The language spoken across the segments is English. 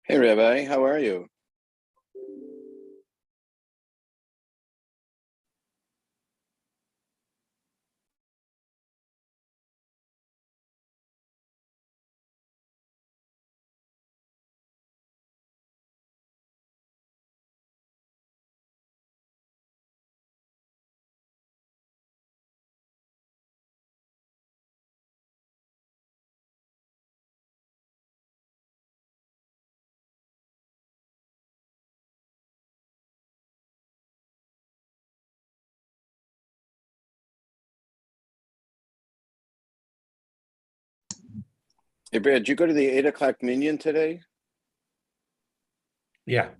Hey, Rabbi, how are you? Hey, Brad, did you go to the 8 o'clock minyan today? Yeah,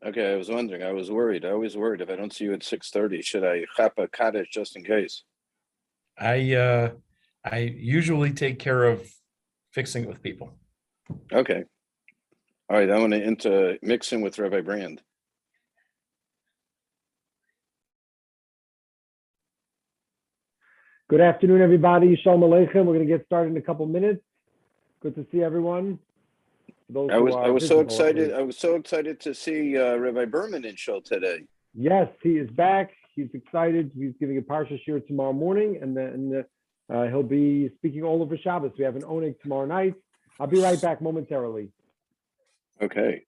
Okay, I was wondering. I was worried. I always worried if I don't see you at 6:30, should I chop a cottage just in case? I I usually take care of fixing it with people. Okay. All right, I want to into mixing with Rabbi Brand. Good afternoon, everybody. Shalom Aleichem. We're going to get started in a couple minutes. Good to see everyone. Those I who was are so visible, excited. I was so excited to see Rabbi Berman in show today. Yes, he is back. He's excited. He's giving a Parsha shir tomorrow morning, and then he'll be speaking all over Shabbos. We have an oneg tomorrow night. I'll be right back momentarily. Okay.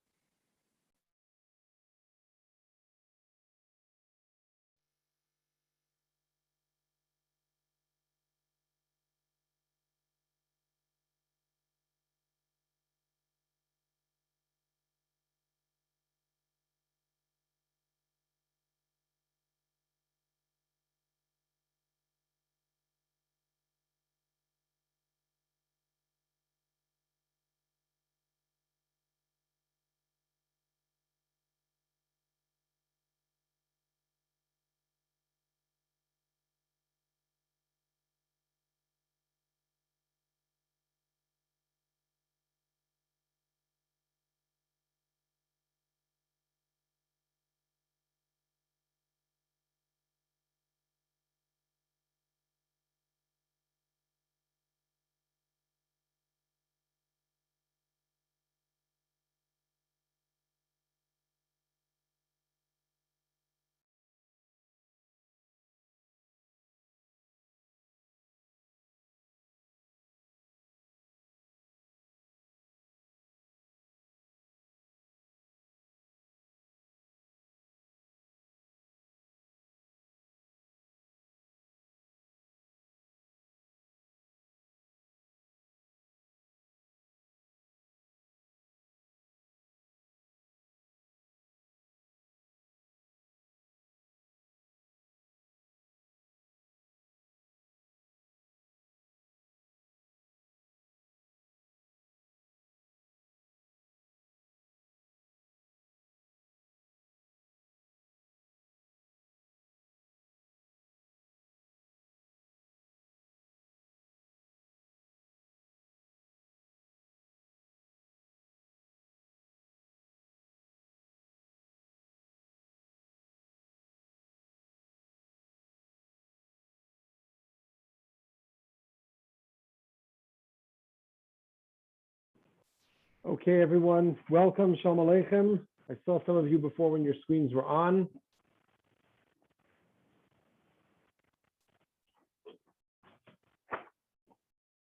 Okay, everyone. Welcome. Shalom Aleichem. I saw some of you before when your screens were on.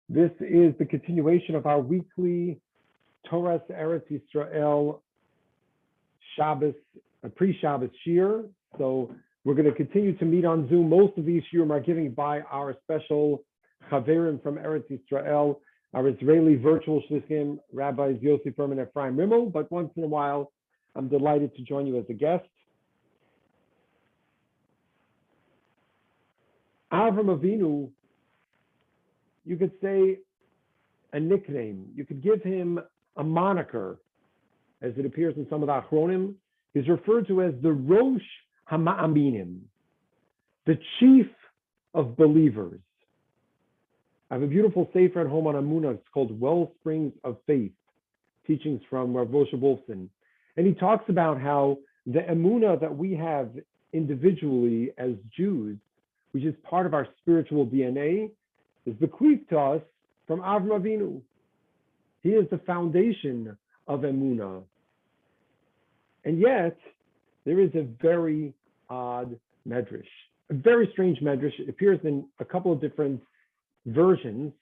This is the continuation of our weekly Torat Eretz Yisrael Shabbos, pre-Shabbos shir. So we're going to continue to meet on Zoom. Most of these shiurim are given by our special chaverim from Eretz Yisrael, our Israeli virtual shlichim, Rabbis Yossi Furman and Ephraim Rimmel. But once in a while, I'm delighted to join you as a guest. Avram Avinu, you could say a nickname. You could give him a moniker, as it appears in some of the Achronim. He's referred to as the Rosh HaMa'aminim, the chief of believers. I have a beautiful sefer at home on Amunah. It's called Wellsprings of Faith, teachings from Rav Moshe Wolfson. And he talks about how the Amunah that we have individually as Jews, which is part of our spiritual DNA, is bequeathed to us from Avram Avinu. He is the foundation of Emunah. And yet, there is a very odd medrash, a very strange medrash. It appears in a couple of different versions,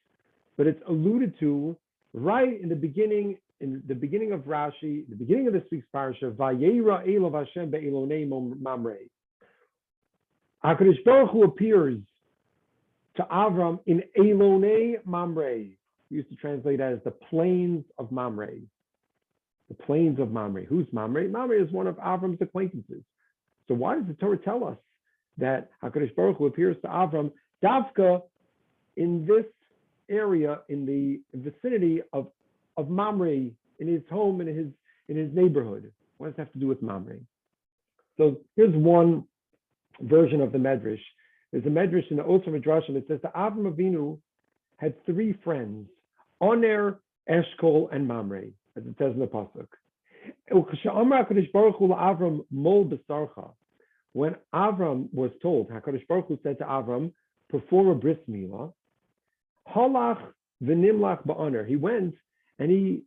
but it's alluded to right in the beginning of Rashi, the beginning of this week's Parsha, Vayera Elov Hashem be'elonei mamre. HaKadosh Baruch Hu appears to Avram in Elonei Mamre. We used to translate that as the plains of Mamre. The plains of Mamre. Who's Mamre? Mamre is one of Avram's acquaintances. So why does the Torah tell us that HaKadosh Baruch Hu appears to Avram Davka in this area, in the vicinity of Mamre, in his home, in his neighborhood? What does that have to do with Mamre? So here's one version of the Medrash. There's a Medrash in the Osir Midrashim. It says that Avram Avinu had three friends, Oner, Eshkol, and Mamre, as it says in the pasuk. When Avram was told, HaKadosh Baruch Hu said to Avram, perform a bris milah, halach v'nimlach ba'oner. He went and he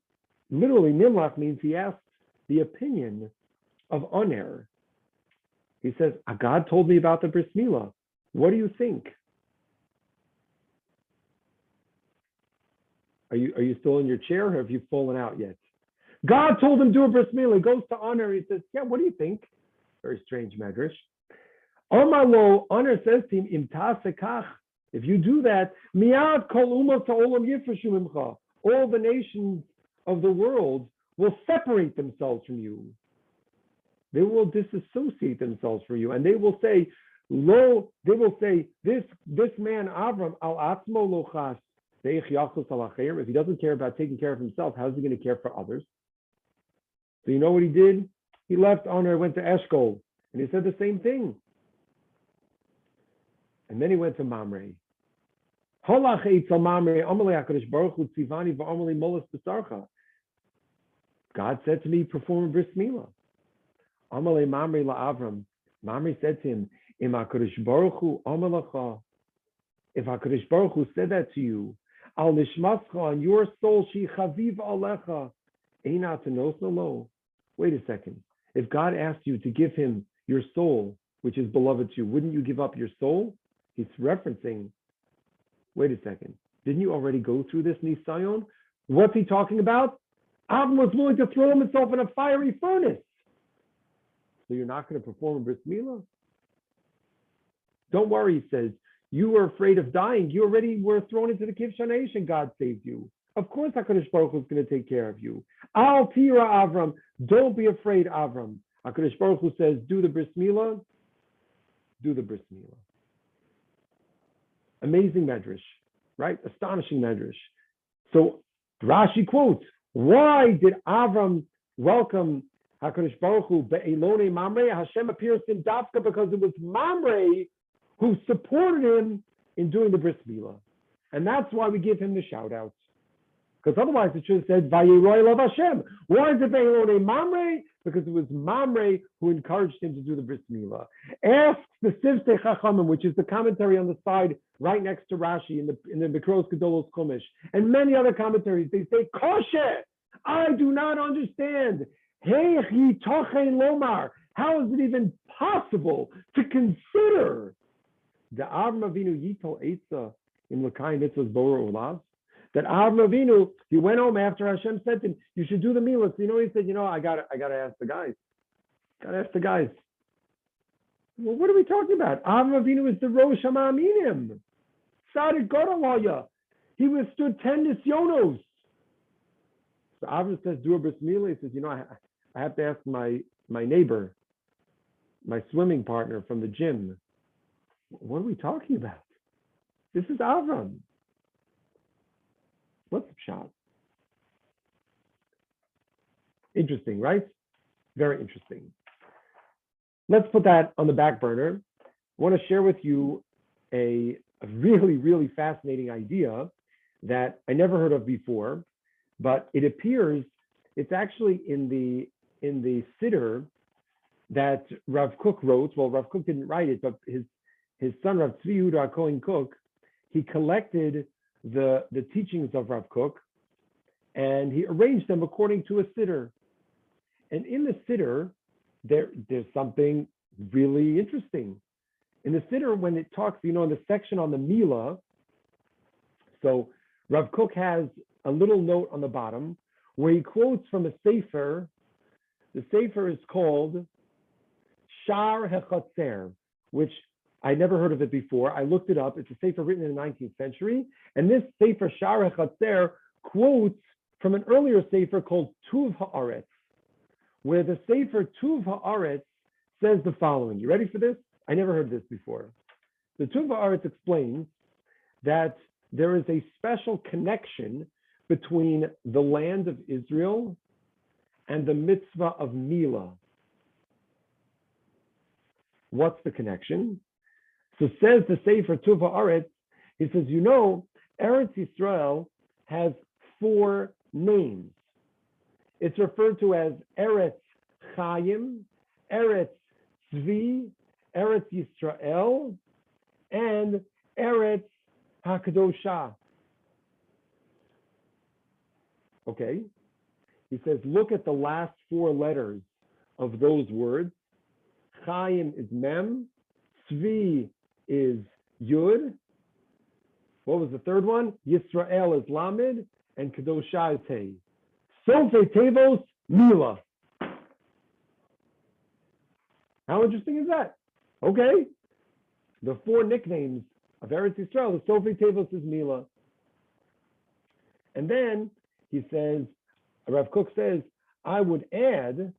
literally, nimlach means he asked the opinion of Oner. He says, God told me about the bris milah. What do you think? Are you still in your chair, or have you fallen out yet? God told him do a bris milah. He goes to Oner. He says, yeah, what do you think? Very strange medrash. Omar Oner says to him, Im ta'asekach, if you do that, miyad kol umas ha'olam yifreshu mimcha. All the nations of the world will separate themselves from you. They will disassociate themselves from you, and they will say, this man Avram al atzmo lochas. If he doesn't care about taking care of himself, how's he going to care for others? So you know what he did? He left Oner, went to Eshkol, and he said the same thing. And then he went to Mamre. God said to me, perform a bris milah. Amalei Mamre la'Avram. Mamre said to him, if HaKadosh Baruch Hu said that to you, al nishmascha, on your soul, she chaviv alecha, eina tenos lo. Wait a second. If God asked you to give him your soul, which is beloved to you, wouldn't you give up your soul? He's referencing, wait a second. Didn't you already go through this nisayon? What's he talking about? Avram was willing to throw himself in a fiery furnace. So you're not going to perform a bris milah? Don't worry, he says. You were afraid of dying. You already were thrown into the Kivshan Nation. God saved you. Of course, HaKadosh Baruch Hu is going to take care of you. Al tira Avram. Don't be afraid, Avram. HaKadosh Baruch Hu says, do the bris milah. Do the bris milah. Amazing medrash, right? Astonishing medrash. So Rashi quotes, why did Avram welcome HaKadosh Baruch Hu be'elonei mamre? Hashem appears in Dafka because it was Mamre who supported him in doing the bris milah. And that's why we give him the shout out. Because otherwise it should have said, Vayera Elov Hashem. Why is it be'elonei mamre? Because it was Mamre who encouraged him to do the bris milah. Ask the Sivtei Chachamim, which is the commentary on the side right next to Rashi in the Mikros Gedolos Chumash, and many other commentaries. They say, Kosher, I do not understand. Hey, lomar. How is it even possible to consider the Avram Avinu Yitol Eitzah in L'kai Mitzvahs Bora Ulav? That Avram Avinu, he went home after Hashem said to him, you should do the milah. So, he said, I gotta ask the guys. Gotta ask the guys. Well, what are we talking about? Avram Avinu is the Rosh HaMa'aminim. Tzaddik Gadol Haya. He withstood 10 nisyonos. So Avram says, do a bris milah. He says, I have to ask my neighbor, my swimming partner from the gym. What are we talking about? This is Avram. What's the shot? Interesting, right? Very interesting. Let's put that on the back burner. I want to share with you a really, really fascinating idea that I never heard of before, but it appears it's actually in the Siddur that Rav Kook wrote. Well, Rav Kook didn't write it, but his son Rav Tzvi Yehuda Kohen Kook, he collected the teachings of Rav Kook, and he arranged them according to a siddur. And in the siddur, there's something really interesting. In the siddur, when it talks, in the section on the Milah, so Rav Kook has a little note on the bottom where he quotes from a sefer. The sefer is called Shar HaChatzer, which I never heard of it before. I looked it up. It's a sefer written in the 19th century. And this sefer Shar HaChatzer quotes from an earlier sefer called Tuv Haaretz, where the sefer Tuv Haaretz says the following. You ready for this? I never heard this before. The Tuv Haaretz explains that there is a special connection between the land of Israel and the mitzvah of Milah. What's the connection? So says the Sefer Tuv Haaretz, he says, Eretz Yisrael has 4 names. It's referred to as Eretz Chaim, Eretz Tzvi, Eretz Yisrael, and Eretz HaKadoshah. Okay? He says, look at the last 4 letters of those words. Chaim is Mem, Tzvi is Yud. What was the third one? Yisrael is Lamed, and Kadoshah is Hey. Sofei Tevos Milah. How interesting is that? Okay. The 4 nicknames of Eretz Yisrael, the Sofei Tevos is Milah. And then he says, Rav Kook says, I would add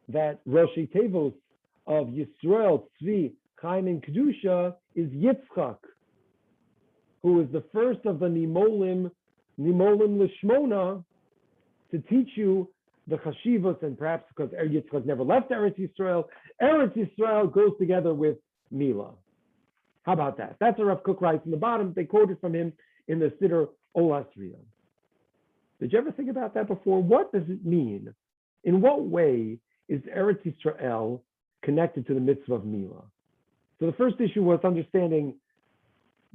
that Roshi Tevos of Yisrael, Tzvi, Chaim, and Kedusha is Yitzchak, who is the first of the Nimolim Lishmona, to teach you the Chashivos, and perhaps because Yitzchak never left Eretz Yisrael goes together with Milah. How about that? That's what Rav Kook writes in the bottom. They quoted from him in the Siddur Olasriya. Did you ever think about that before? What does it mean? In what way is Eretz Yisrael connected to the mitzvah of Milah? So the first issue was understanding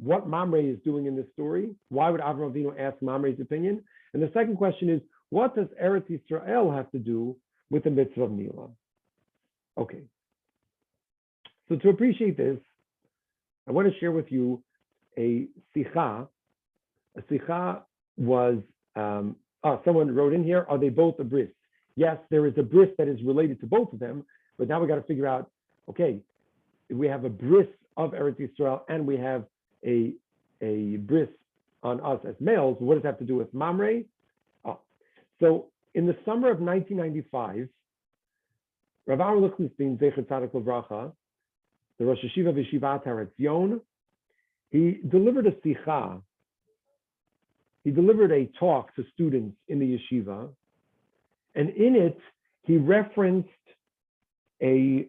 what Mamre is doing in this story. Why would Avraham Avinu ask Mamre's opinion? And the second question is, what does Eretz Yisrael have to do with the mitzvah of Milah? Okay. So to appreciate this, I want to share with you a sikha. A sikha was, someone wrote in here, are they both a bris? Yes, there is a bris that is related to both of them, but now we got to figure out, okay, if we have a bris of Eretz Yisrael and we have a bris on us as males, what does that have to do with Mamre? So in the summer of 1995, Rav Aaron Lichtenstein, Zecher Tzadik Livracha, the Rosh Hashiva of Yeshivat Eretz, he delivered a sikha. He delivered a talk to students in the yeshiva, and in it, he referenced a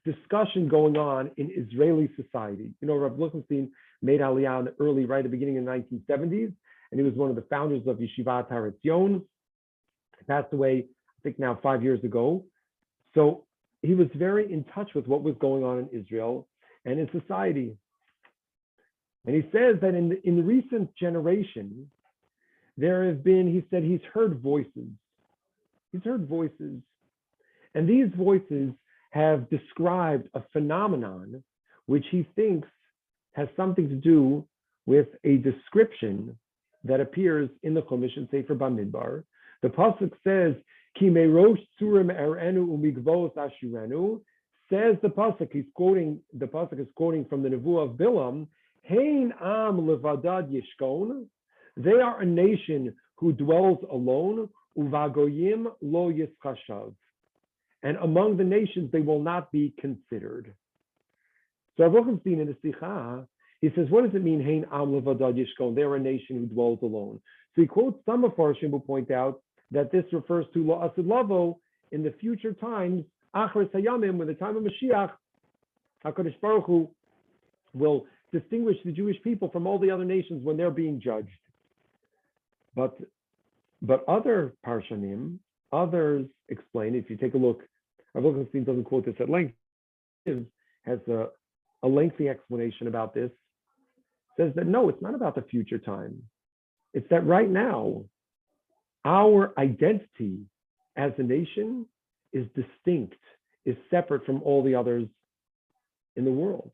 discussion going on in Israeli society. Rav Lichtenstein made Aliyah right at the beginning of the 1970s, and he was one of the founders of Yeshivat Eretz. He passed away, I think now 5 years ago. So he was very in touch with what was going on in Israel and in society. And he says that in the recent generation, there have been, he said, he's heard voices. He's heard voices. And these voices have described a phenomenon which he thinks has something to do with a description that appears in the Chumash and Sefer Bamidbar. The pasuk says, "Ki merosh tzurim erenu umigvos ashirenu." Says the pasuk. The pasuk is quoting from the Nevuah of Bilam. Hein am levadad yishkon. They are a nation who dwells alone. Uvagoyim lo yischashav. And among the nations they will not be considered. So Rav Lichtenstein in the Sikha, he says, what does it mean, Hein am levadad yishkon? They are a nation who dwells alone. So he quotes some of Farshim who point out that this refers to Lo Asid Lavo in the future times, Achris Hayamim, when the time of Mashiach, HaKadosh Baruch Hu will distinguish the Jewish people from all the other nations when they're being judged. But other Parshanim, others explain, if you take a look, Rav Lichtenstein doesn't quote this at length, has a lengthy explanation about this, says that no, it's not about the future time. It's that right now, our identity as a nation is distinct, is separate from all the others in the world,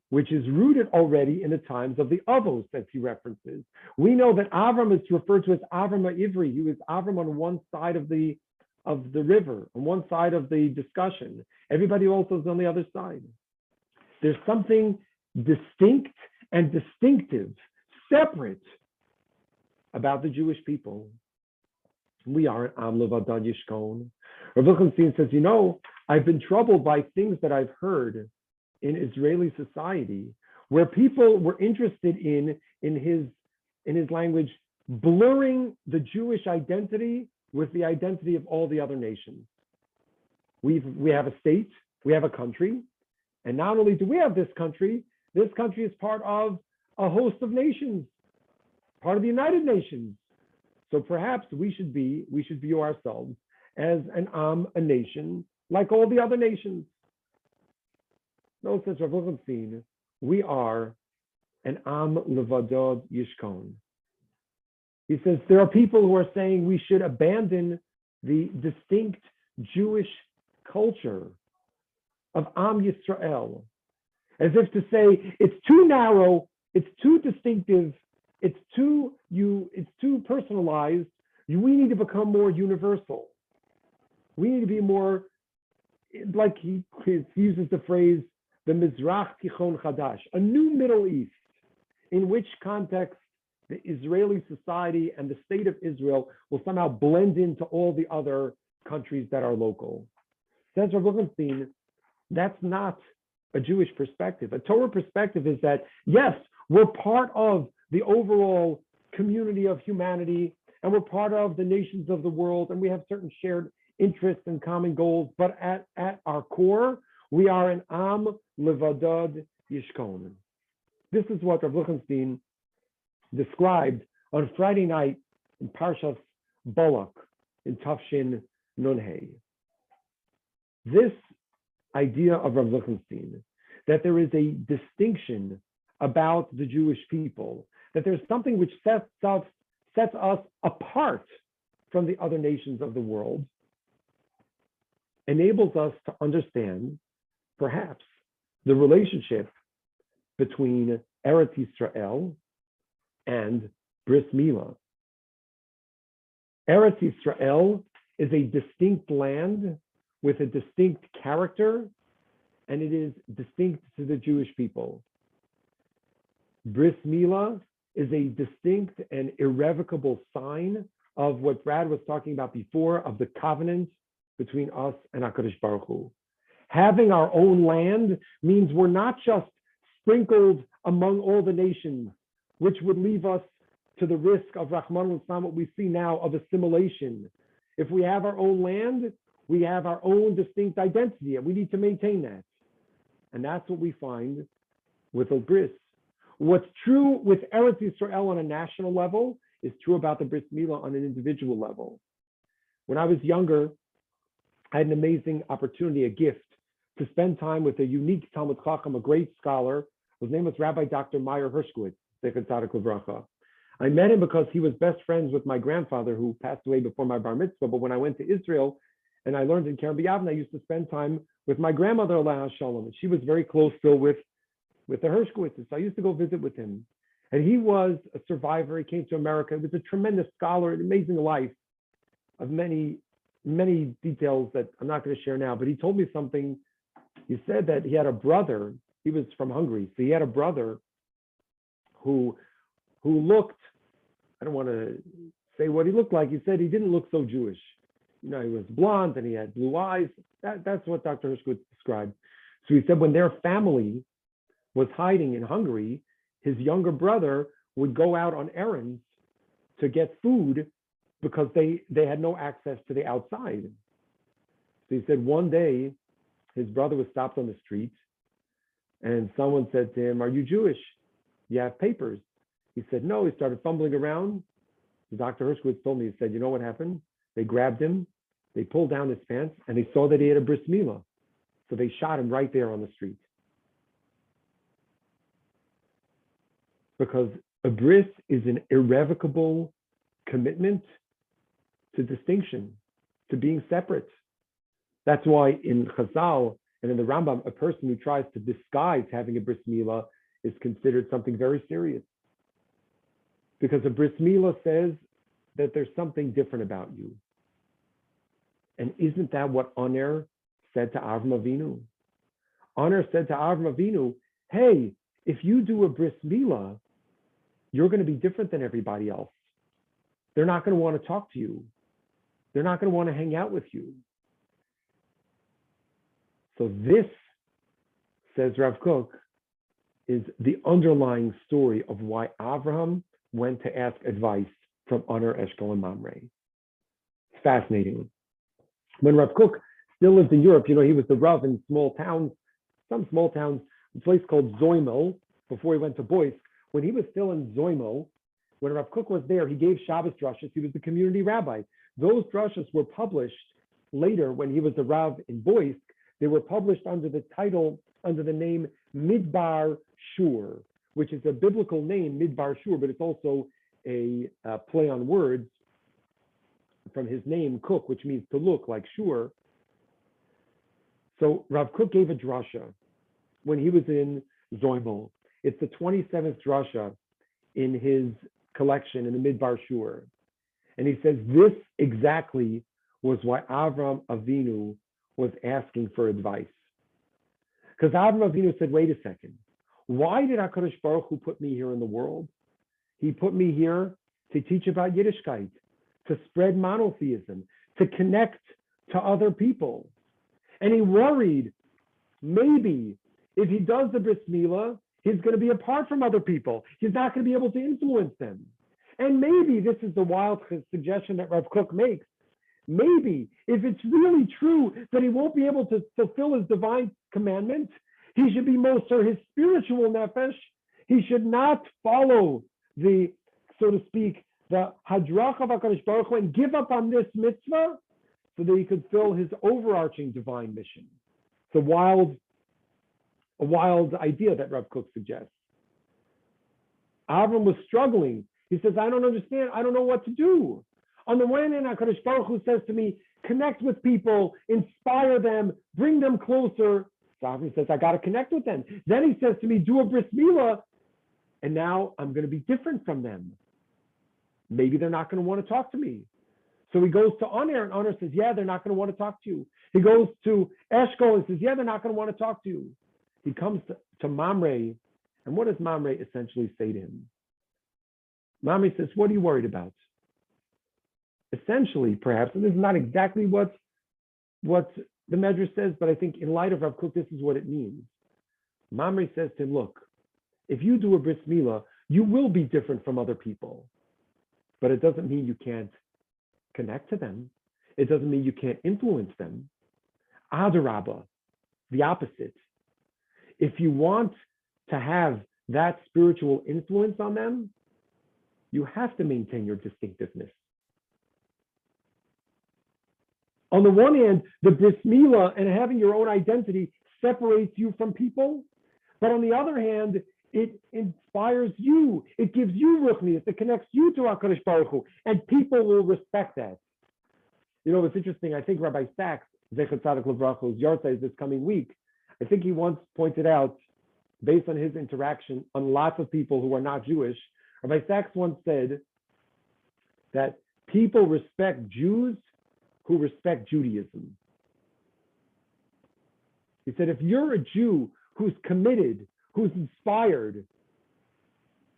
which is rooted already in the times of the Avos that he references. We know that Avram is referred to as Avram Ivri. He was Avram on one side of the river, on one side of the discussion. Everybody else is on the other side. There's something distinct and distinctive, separate about the Jewish people. We are an Am Levadad Yishkon. Rav Lichtenstein says, I've been troubled by things that I've heard in Israeli society where people were interested in his language, blurring the Jewish identity with the identity of all the other nations. We have a state, we have a country, and not only do we have this country is part of a host of nations, part of the United Nations. So perhaps we should view ourselves as a nation like all the other nations. No, says Rav Lichtenstein, we are an Am Levadod Yishkon. He says there are people who are saying we should abandon the distinct Jewish culture of Am Yisrael, as if to say it's too narrow, it's too distinctive, it's too personalized. We need to become more universal. We need to be more, like he uses the phrase, the Mizrach Tichon Chadash, a new Middle East, in which context the Israeli society and the state of Israel will somehow blend into all the other countries that are local. Says Rav Lichtenstein, that's not a Jewish perspective. A Torah perspective is that, yes, we're part of the overall community of humanity, and we're part of the nations of the world, and we have certain shared interests and common goals, but at our core, we are an Am Levadad Yishkon. This is what Rav Lichtenstein described on Friday night in Parshat Balak in Tafshin Nun-Hey. This idea of Rav Lichtenstein, that there is a distinction about the Jewish people, that there's something which sets us apart from the other nations of the world, enables us to understand, perhaps, the relationship between Eretz Yisrael and Bris Milah. Eretz Yisrael is a distinct land with a distinct character, and it is distinct to the Jewish people. Bris Milah is a distinct and irrevocable sign of what Brad was talking about before, of the covenant between us and HaKadosh Baruch Hu. Having our own land means we're not just sprinkled among all the nations, which would leave us to the risk of Rahman al-Islam, what we see now of assimilation. If we have our own land, we have our own distinct identity, and we need to maintain that. And that's what we find with the Bris. What's true with Eretz Yisrael on a national level is true about the Bris Milah on an individual level. When I was younger, I had an amazing opportunity, a gift, to spend time with a unique Talmud Chacham, a great scholar, whose name was Rabbi Dr. Meyer Hershkowitz, Zecher Tzadik Livracha. I met him because he was best friends with my grandfather, who passed away before my bar mitzvah. But when I went to Israel and I learned in Kerem B'Yavne, I used to spend time with my grandmother, Alaha Shalom, and she was very close still with the Hershkowitzes. So I used to go visit with him. And he was a survivor. He came to America. He was a tremendous scholar, an amazing life of many, many details that I'm not going to share now. But he told me something. He said that he had a brother. He was from Hungary. So he had a brother who looked, I don't want to say what he looked like. He said he didn't look so Jewish. He was blonde and he had blue eyes. That's what Dr. Hershkowitz described. So he said when their family was hiding in Hungary, his younger brother would go out on errands to get food because they had no access to the outside. So he said one day his brother was stopped on the street and someone said to him, "Are you Jewish? You have papers?" He said, "No." He started fumbling around. Dr. Hershkowitz told me, he said, "You know what happened? They grabbed him, they pulled down his pants, and they saw that he had a bris milah. So they shot him right there on the street." Because a bris is an irrevocable commitment to distinction, to being separate. That's why in Chazal and in the Rambam, a person who tries to disguise having a bris milah is considered something very serious. Because a bris milah says that there's something different about you. And isn't that what Aner said to Avram Avinu? Aner said to Avram Avinu, hey, if you do a bris milah, you're going to be different than everybody else. They're not going to want to talk to you. They're not going to want to hang out with you. So this, says Rav Kook, is the underlying story of why Avraham went to ask advice from Aner, Eshkol, and Mamre. It's fascinating. When Rav Kook still lived in Europe, he was the Rav in small towns, some small towns, a place called Zoimel, before he went to Boysk. When he was still in Zoimel, when Rav Kook was there, he gave Shabbos drashas. He was the community rabbi. Those drashas were published later when he was the Rav in Boysk. They were published under the name Midbar Shur, which is a biblical name, Midbar Shur, but it's also a play on words from his name, Cook, which means to look like Shur. So Rav Kook gave a drasha when he was in Zoimel. It's the 27th drasha in his collection in the Midbar Shur. And he says this exactly was why Avram Avinu was asking for advice. Because Avram Avinu said, wait a second, why did HaKadosh Baruch Hu put me here in the world? He put me here to teach about Yiddishkeit, to spread monotheism, to connect to other people. And he worried, maybe if he does the bris milah, he's going to be apart from other people. He's not going to be able to influence them. And maybe this is the wild suggestion that Rav Kook makes. Maybe if it's really true that he won't be able to fulfill his divine commandment, he should be moser his spiritual nefesh. He should not follow the, so to speak, the hadrach of HaKadosh Baruch Hu and give up on this mitzvah so that he could fill his overarching divine mission. It's a wild idea that Rav Kook suggests. Avram was struggling. He says, I don't understand. I don't know what to do. On the one hand, HaKadosh Baruch Hu says to me, connect with people, inspire them, bring them closer. So Avram says, I got to connect with them. Then he says to me, do a bris milah, and now I'm going to be different from them. Maybe they're not going to want to talk to me. So he goes to Aner, and Aner says, yeah, they're not going to want to talk to you. He goes to Eshkol and says, yeah, they're not going to want to talk to you. He comes to Mamre, and what does Mamre essentially say to him? Mamre says, what are you worried about? Essentially, perhaps, and this is not exactly what the Medrash says, but I think in light of Rav Kook, this is what it means. Mamre says to him, look, if you do a bris milah, you will be different from other people, but it doesn't mean you can't connect to them. It doesn't mean you can't influence them. Adarabba, the opposite. If you want to have that spiritual influence on them, you have to maintain your distinctiveness. On the one hand, the bris milah and having your own identity separates you from people, but on the other hand, it inspires you. It gives you ruchnius. It connects you to HaKadosh Baruch Hu, and people will respect that. It's interesting. I think Rabbi Sachs, Zecher Tzadik Livracha's Yartzeit is this coming week. I think he once pointed out, based on his interaction on lots of people who are not Jewish, Rabbi Sachs once said that people respect Jews who respect Judaism. He said, if you're a Jew who's committed, who's inspired,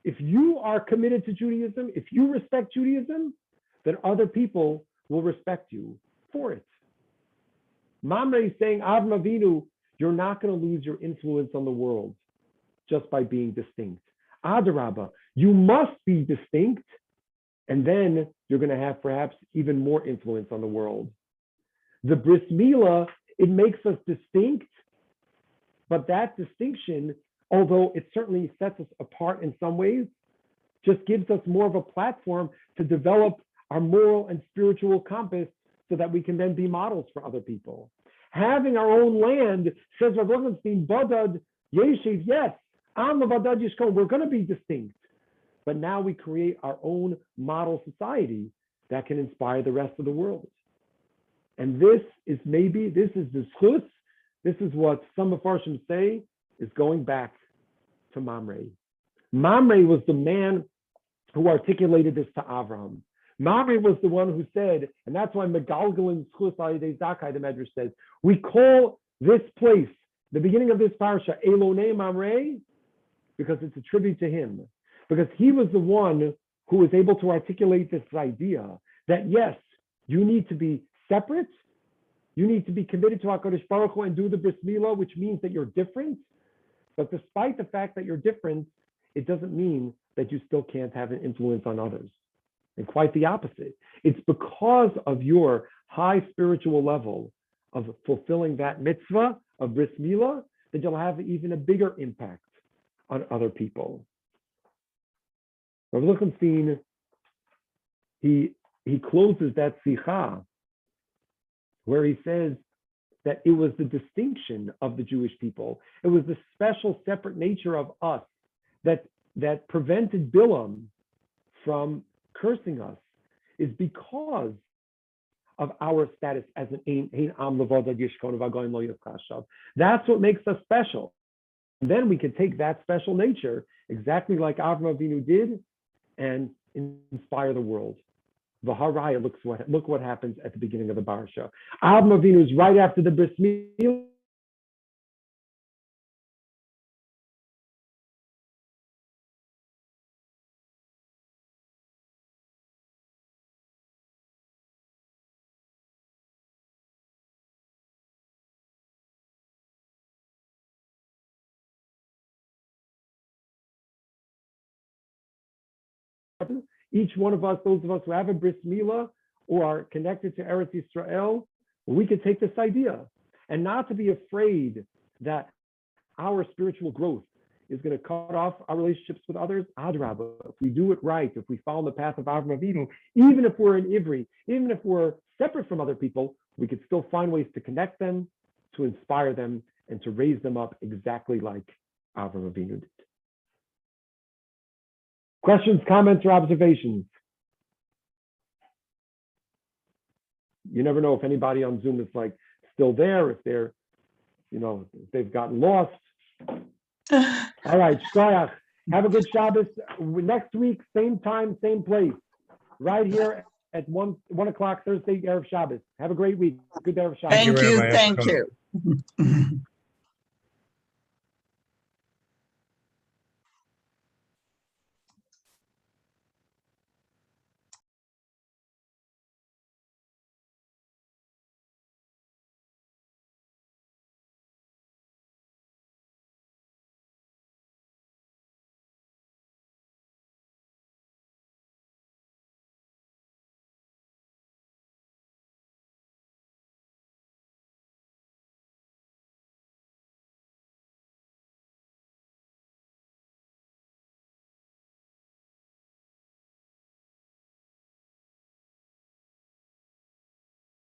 if you are committed to Judaism, if you respect Judaism, then other people will respect you for it. Mamre is saying, Avram Avinu, you're not going to lose your influence on the world just by being distinct. Adarabba, you must be distinct, and then you're going to have perhaps even more influence on the world. The bris milah, it makes us distinct, but that distinction, although it certainly sets us apart in some ways, just gives us more of a platform to develop our moral and spiritual compass so that we can then be models for other people. Having our own land, says Rav Reuven, Badad Yeshiv, yes, Am Badad Yishkon, we're going to be distinct. But now we create our own model society that can inspire the rest of the world. And this is the schus, this is what some of Farshim say is going back to Mamre. Mamre was the man who articulated this to Avraham. Mamre was the one who said, and that's why Megalgalin Schus Alidei Zakai, the Medrash says, we call this place, the beginning of this parsha, Elonei Mamre, because it's a tribute to him. Because he was the one who was able to articulate this idea that yes, you need to be separate, you need to be committed to HaKadosh Baruch Hu and do the Bris Milah, which means that you're different. But despite the fact that you're different, it doesn't mean that you still can't have an influence on others. And quite the opposite. It's because of your high spiritual level of fulfilling that mitzvah of Bris Milah that you'll have even a bigger impact on other people. Rabbi Lichtenstein, he closes that sikha where he says that it was the distinction of the Jewish people. It was the special, separate nature of us that prevented Bilam from cursing us, is because of our status as an Ein Am Levad Yishkon V'Goyim Lo Yifchashav. That's what makes us special. And then we can take that special nature, exactly like Avraham Avinu did, and inspire the world. V'haraya, look what happens at the beginning of the Parsha. Avraham Avinu is right after the Bris Milah. Each one of us, those of us who have a Bris Milah or are connected to Eretz Yisrael, we could take this idea and not to be afraid that our spiritual growth is going to cut off our relationships with others. Adrabah, if we do it right, if we follow the path of Avraham Avinu, even if we're in Ivri, even if we're separate from other people, we could still find ways to connect them, to inspire them, and to raise them up exactly like Avraham Avinu did. Questions, comments, or observations? You never know if anybody on Zoom is like still there, if they're, if they've gotten lost. All right, Shkoyach. Have a good Shabbos. Next week, same time, same place, right here at 1 o'clock Thursday, Erev Shabbos. Have a great week. Good Erev Shabbos. Thank you. Rabbi. Thank you.